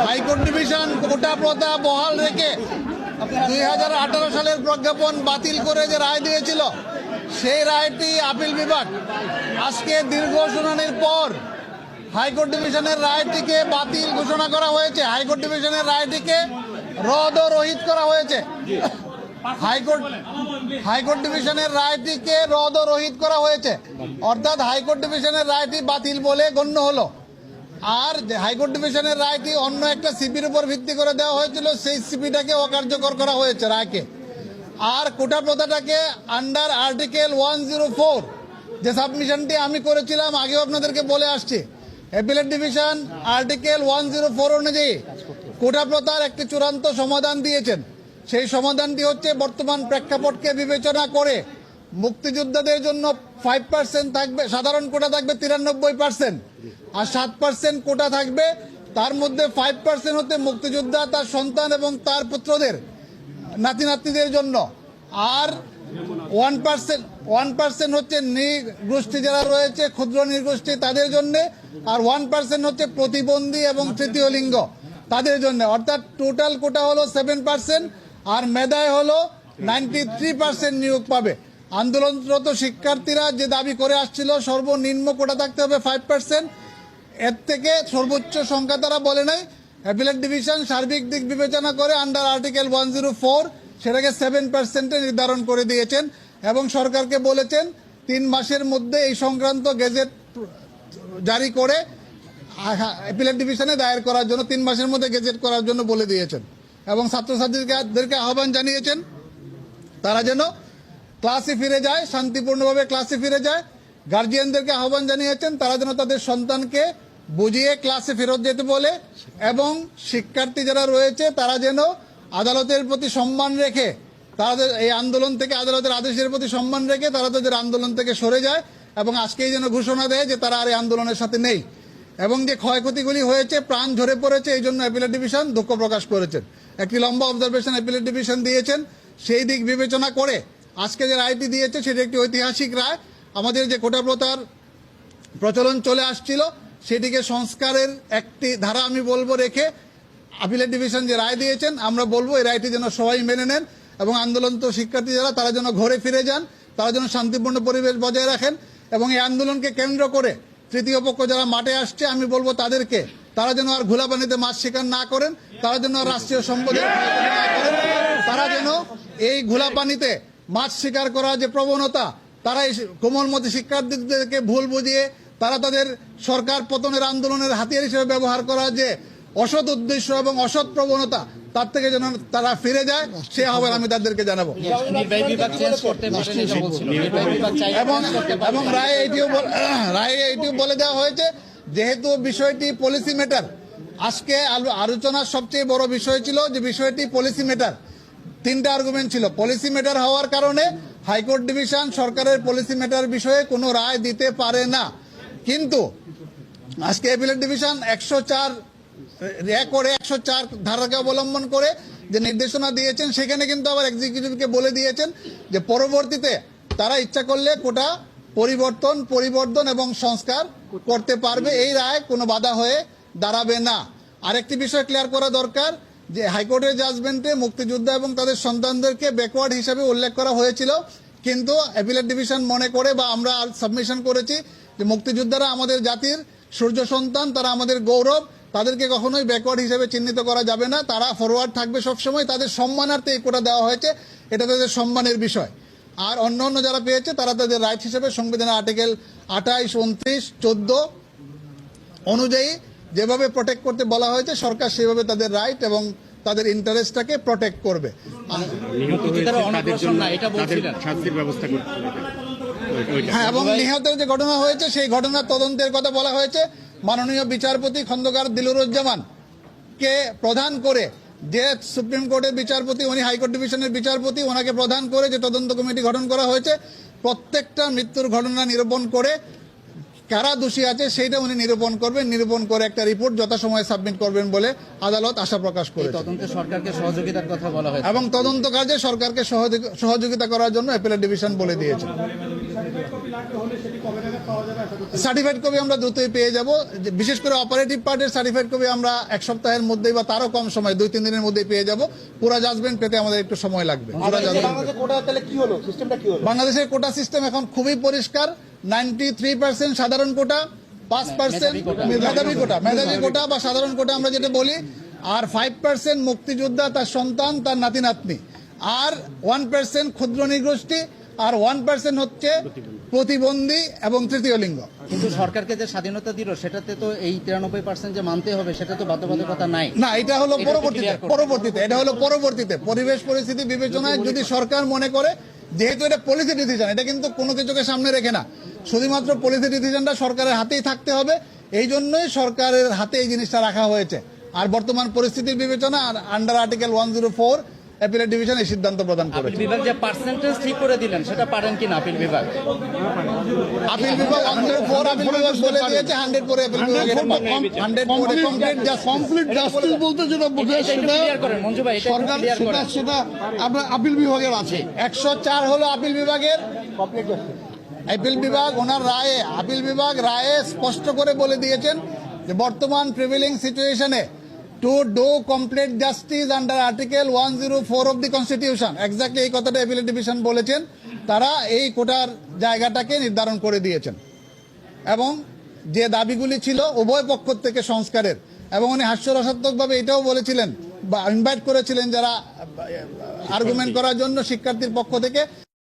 High court division কোটা প্রথা বহাল রেখে 2018 সালের প্রজ্ঞাপন বাতিল করে যে রায় দিয়েছিল, সেই রায়টি আপিল বিভাগ আজকে দীর্ঘ শুনানির পর হাইকোর্ট ডিভিশনের রায়টিকে বাতিল ঘোষণা করা হয়েছে। হাইকোর্ট ডিভিশনের রায়টিকে রদ ও রহিত করা হয়েছে। হাইকোর্ট ডিভিশনের রায়টিকে রদ ও রহিত করা হয়েছে, অর্থাৎ হাইকোর্ট ডিভিশনের রায়টি বাতিল বলে গণ্য হলো। আর হাইকোর্ট ডিভিশনের রায়টি অন্য একটা সিপির উপর ভিত্তি করে দেওয়া হয়েছিল, সেই সিপিটাকে অকার্যকর করা হয়েছে রায়কে। আর কোটা প্রথাটাকে আন্ডার আর্টিকেল 104 যে সাবমিশনটি আমি করেছিলাম, আগেও আপনাদেরকে বলে আসছি, অ্যাপিলেট ডিভিশন আর্টিকেল 104 অনুযায়ী কোটা প্রথার একটি চূড়ান্ত সমাধান দিয়েছেন। সেই সমাধানটি হচ্ছে বর্তমান প্রেক্ষাপটকে বিবেচনা করে মুক্তিযোদ্ধাদের জন্য 5% থাকবে, সাধারণ কোটা থাকবে 93%, আর 7% কোটা থাকবে। তার মধ্যে 5% হতে মুক্তিযোদ্ধা, তার সন্তান এবং তার পুত্রদের, নাতি নাতনিদের জন্য, আর 1% হচ্ছে নৃগোষ্ঠী যারা রয়েছে, ক্ষুদ্র নৃগোষ্ঠী তাদের জন্য, আর 1% হচ্ছে প্রতিবন্ধী এবং তৃতীয় লিঙ্গ তাদের জন্য। অর্থাৎ টোটাল কোটা হলো 7%, আর মেধায় হলো 93% নিয়োগ পাবে। আন্দোলনরত শিক্ষার্থীরা যে দাবি করে আসছিল সর্বনিম্ন কোটা থাকতে হবে 5%, এর থেকে সর্বোচ্চ সংখ্যা তারা বলে নাই। অ্যাপিলেট ডিভিশন সার্বিক দিক বিবেচনা করে আন্ডার আর্টিকেল 104 সেটাকে 7% নির্ধারণ করে দিয়েছেন এবং সরকারকে বলেছেন 3 মাসের মধ্যে এই সংক্রান্ত গেজেট জারি করে অ্যাপিলেট ডিভিশনে দায়ের করার জন্য 3 মাসের মধ্যে গেজেট করার জন্য বলে দিয়েছেন। এবং ছাত্রছাত্রীদেরকে আহ্বান জানিয়েছেন তারা যেন ক্লাসে ফিরে যায়, শান্তিপূর্ণভাবে ক্লাসে ফিরে যায়। গার্জিয়ানদেরকে আহ্বান জানিয়েছেন তারা যেন তাদের সন্তানকে বুঝিয়ে ক্লাসে ফেরত যেতে বলে, এবং শিক্ষার্থী যারা রয়েছে তারা যেন আদালতের প্রতি সম্মান রেখে, তাদের এই আন্দোলন থেকে, আদালতের আদেশের প্রতি সম্মান রেখে তারা তাদের আন্দোলন থেকে সরে যায় এবং আজকেই যেন ঘোষণা দেয় যে তারা আর এই আন্দোলনের সাথে নেই। এবং যে ক্ষয়ক্ষতিগুলি হয়েছে, প্রাণ ঝরে পড়েছে, এই জন্য অ্যাপিলেট ডিভিশন দুঃখ প্রকাশ করেছেন। একটি লম্বা অবজারভেশন অ্যাপিলেট ডিভিশন দিয়েছেন। সেই দিক বিবেচনা করে আজকে যে রায়টি দিয়েছে সেটি একটি ঐতিহাসিক রায়। আমাদের যে কোটা প্রথার প্রচলন চলে আসছিল সেটিকে সংস্কারের একটি ধারা আমি বলবো রেখে অ্যাপিলেট ডিভিশন যে রায় দিয়েছেন, আমরা বলবো এই রায়টি যেন সবাই মেনে নেন এবং আন্দোলনরত শিক্ষার্থী যারা তারা যেন ঘরে ফিরে যান, তারা যেন শান্তিপূর্ণ পরিবেশ বজায় রাখেন। এবং এই আন্দোলনকে কেন্দ্র করে তৃতীয় পক্ষ যারা মাঠে আসছে আমি বলবো তাদেরকে, তারা যেন আর ঘোলা পানিতে মাছ শিকার না করেন, তারা যেন আর রাষ্ট্রীয় সম্পদের ক্ষয়ক্ষতি না করেন, তারা যেন এই ঘোলা পানিতে মাছ শিকার করার যে প্রবণতা, তারা এই কোমলমতি শিক্ষার্থীদেরকে ভুল বুঝিয়ে তারা তাদের সরকার পতনের আন্দোলনের হাতিয়ার হিসেবে ব্যবহার করা যে অসৎ উদ্দেশ্য এবং অসৎ প্রবণতা, তার থেকে যেন তারা ফিরে যায়, সে আহ্বান আমি তাদেরকে জানাবো। এবং রায়ে এটিও বলে দেওয়া হয়েছে, যেহেতু বিষয়টি পলিসি ম্যাটার, আজকে আলোচনার সবচেয়ে বড় বিষয় ছিল যে বিষয়টি পলিসি ম্যাটার। 3টা আর্গুমেন্ট ছিল। পলিসি ম্যাটার হওয়ার কারণে হাইকোর্ট ডিভিশন সরকারের পলিসি ম্যাটার বিষয়ে কোনো রায় দিতে পারে না। কিন্তু আজকে অ্যাপিলেট ডিভিশন 104 ধারাকে অবলম্বন করে যে নির্দেশনা দিয়েছেন, সেখানে কিন্তু আবার এক্সিকিউটিভকে বলে দিয়েছেন যে পরবর্তীতে তারা ইচ্ছা করলে কোটা পরিবর্তন এবং সংস্কার করতে পারবে। এই রায় কোনো বাধা হয়ে দাঁড়াবে না। আরেকটি বিষয় ক্লিয়ার করা দরকার যে হাইকোর্টের জাজমেন্টে মুক্তিযোদ্ধা এবং তাদের সন্তানদেরকে ব্যাকওয়ার্ড হিসাবে উল্লেখ করা হয়েছিল, কিন্তু অ্যাপিলেট ডিভিশন মনে করে বা আমরা সাবমিশন করেছি যে মুক্তিযোদ্ধারা আমাদের জাতির সূর্য সন্তান, তারা আমাদের গৌরব, তাদেরকে কখনোই ব্যাকওয়ার্ড হিসেবে চিহ্নিত করা যাবে না, তারা ফরওয়ার্ড থাকবে সবসময়। তাদের সম্মানার্থে এই কোটা দেওয়া হয়েছে, এটা তাদের সম্মানের বিষয়। আর অন্য যারা পেয়েছে তারা তাদের রাইট হিসেবে সংবিধানের আর্টিকেল 28, 29, 14 অনুযায়ী যেভাবে প্রোটেক্ট করতে বলা হয়েছে, সরকার সেভাবে তাদের রাইট এবং তাদের ইন্টারেস্টটাকে প্রোটেক্ট করবে। হ্যাঁ, এবং নিহতের যে ঘটনা হয়েছে সেই ঘটনার তদন্তের কথা বলা হয়েছে। মাননীয় বিচারপতি খন্দকার দিলুরুজ্জামানকে প্রধান করে যে সুপ্রিম কোর্টের বিচারপতি, উনি হাইকোর্ট ডিভিশনের বিচারপতি, ওনাকে প্রধান করে যে তদন্ত কমিটি গঠন করা হয়েছে, প্রত্যেকটা মৃত্যুর ঘটনা নিরূপণ করে কারা দোষী আছে সেইটা উনি নিরূপণ করে একটা রিপোর্ট যথাসময়ে সাবমিট করবেন বলে আদালত আশা প্রকাশ করেছে। তদন্তে সরকারকে সহযোগিতার কথা বলা হয়েছে এবং তদন্ত কাজে সরকারকে সহযোগিতা করার জন্য অ্যাপিলেট ডিভিশন বলে দিয়েছে। সার্টিফাইড কপি আমরা দ্রুতই পেয়ে যাব। বিশেষ করে অপারেটিভ পার্টের সার্টিফাইড কপি আমরা এক সপ্তাহের মধ্যেই বা তারও কম সময় 2-3 দিনের মধ্যেই পেয়ে যাব। পুরো জাজমেন্ট পেতে আমাদের একটু সময় লাগবে। বাংলাদেশের কোটা সিস্টেম এখন খুবই পরিষ্কার। 93% সাধারণ কোটা, 5% মেধাবী কোটা বা সাধারণ কোটা আমরা যেটা বলি, আর 5% মুক্তিযোদ্ধা, তার সন্তান, তার নাতি নাতনি, আর 1% ক্ষুদ্র নৃগোষ্ঠী, আর 1% হচ্ছে প্রতিবন্ধী এবং তৃতীয় লিঙ্গ। কিন্তু সরকারকে যে স্বাধীনতা দিল সেটাতে তো এই 93% যে মানতে হবে সেটা তো বাধ্যবাধকতা নাই। না, এটা হলো এটা তো clear করতে পরবর্তীতে এটা হলো পরবর্তীতে পরিবেশ পরিস্থিতি বিবেচনায় যদি সরকার মনে করে, যেহেতু এটা পলিসি ডিসিশন, এটা কিন্তু কোনো কিছুকে সামনে রেখে না, শুধুমাত্র পলিসি ডিসিশনটা সরকারের হাতেই থাকতে হবে। এই জন্যই সরকারের হাতে এই জিনিসটা রাখা হয়েছে। আর বর্তমান পরিস্থিতির বিবেচনা আর আন্ডার আর্টিকেল 104 অ্যাপিলেট ডিভিশন এই সিদ্ধান্ত প্রদান আপিল করেছে। বিভাগ যে পার্সেন্টেজ ঠিক করে দিলেন সেটা পারেন কিনা আপিল বিভাগ? আপিল বিভাগ 104 আপিল বিভাগ বলে দিয়েছে 100 পরে আপিল বিভাগ 100 পরে কমপ্লিট জাস্টিস বলতে যেটা বোঝায় এটা একটু সেটা ক্লিয়ার করেন মঞ্জু ভাই, এটা একটু সরকার ক্লিয়ার করেন। সেটা আপনার আপিল বিভাগের আছে। 104 হলো আপিল বিভাগের আপিল বিভাগ। ওনার রায়ে আপিল বিভাগ রায়ে স্পষ্ট করে বলে দিয়েছেন যে বর্তমান প্রিভেলিং সিচুয়েশনে to do complete justice under article 104 of the constitution, exactly এই কথাটা অ্যাপিলেট ডিভিশন বলেছেন। তারা এই কোটার জায়গাটাকে নির্ধারণ করে দিয়েছেন এবং যে দাবিগুলি ছিল উভয় পক্ষ থেকে সংস্কারের, এবং উনি হাস্যরসাত্মকভাবে এটাও বলেছিলেন বা ইনভাইট করেছিলেন যারা আর্গুমেন্ট করার জন্য শিক্ষার্থীর পক্ষ থেকে